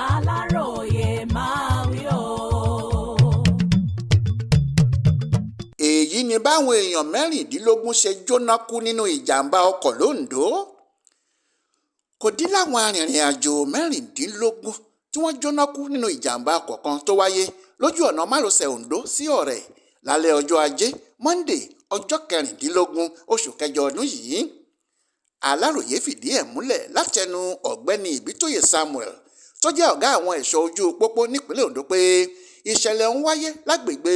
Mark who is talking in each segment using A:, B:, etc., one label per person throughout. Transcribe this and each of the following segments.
A: Aláròyé máa wí o.
B: èyí ni báwọn èèyàn mẹ́rìndínlógún ṣe jóná kú nínú ìjàmbá ọkọ̀ londo. Kò dín láwọn arìnrìn-àjò mẹ́rìndínlógún tí wọ́n jóná kú nínú ìjàmbá ọkọ̀ kan tó wáyé lójú ọ̀nà márosẹ̀ Ondo sí Ọ̀rẹ́ lálẹ́ ọjọ́ Ajé Monday ọjọ́ 16 oṣù kẹjọ ọdún yìí. Aláròyé fìdí ẹ̀ múlẹ̀ látẹnu ọ̀gbẹ́ni Ìbítóyè Samuel tó jẹ́ ọ̀gá àwọn ẹ̀ṣọ́ ojú pópó nípínlẹ̀ Ondo pé ìṣẹ̀lẹ̀ ń wáyé lágbègbè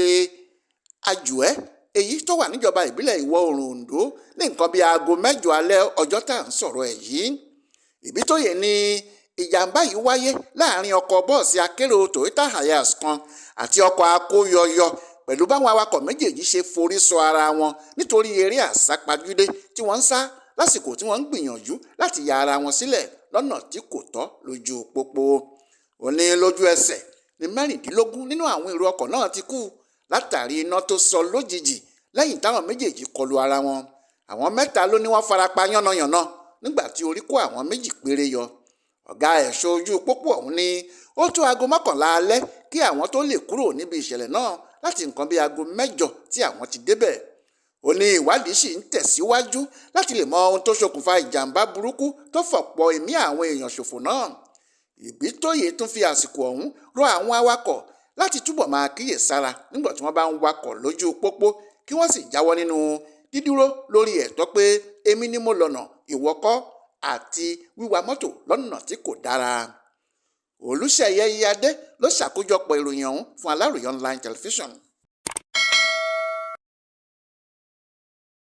B: Àjùẹ́ èyí tó wà níjọba ìbílẹ̀ Ìwọ̀ Oòrùn Ondo ní nǹkan bíi aago 8 alẹ́ ọjọ́ tá à ń sọ̀rọ̀ ẹ̀ yìí. Ìbítóyè ní ìjàmbá yìí wáyé láàrin ọkọ̀ bọ́ọ̀sì akérò Toyota Hiace kan àti ọkọ̀ akóyọyọ pẹ̀lú báwọn awakọ̀ méjèèjì ṣe forí sọ ara wọn nítorí eré àsápajúdé tí wọ́n ń sá lásìkò tí wọ́n ń gbìyànjú láti ya ara wọn sílẹ̀ lọ́nà tí kò tọ́ lójú pópó. Ó ní lójú ẹsẹ̀ ní 16 nínú àwọn èrò ọkọ̀ náà ti kú látàrí iná tó sọ lójijì lẹ́yìn táwọn méjèèjì kọlu ara wọn. Àwọn 3 ló ní wọ́n farapa yánnayànna nígbà tí orí kó àwọn 2 péré yọ. Ọ̀gá ẹ̀ṣọ́ ojú pópó ọ̀hún ní ó tó aago 11 alẹ́ kí àwọn tó lè kúrò níbi ìṣẹ̀lẹ̀ náà láti nǹkan bíi aago 8 tí àwọn ti débẹ̀. Ó ní ìwádìí sì ń tẹ̀síwájú láti lè mọ ohun tó ṣokùnfà ìjàmbá burúkú tó fọ̀pọ̀ ẹ̀mí àwọn èèyàn ṣòfò náà. Ìbítóyè tún fi àsìkò ọ̀hún rọ àwọn awakọ̀ láti túbọ̀ máa kíyèsára nígbà tí wọ́n bá ń wakọ̀ lójú pópó kí wọ́n sì jáwọ́ nínú dídúró lórí ẹ̀tọ́ pé èmi ni mo lọ́nà ìwọ kọ́ àti wíwa mọ́tò lọ́nà tí kò dára. Olúṣèyẹ Iyadé ló ṣàkójọpọ̀ ìròyìn ọ̀hún fún Aláròyé online television.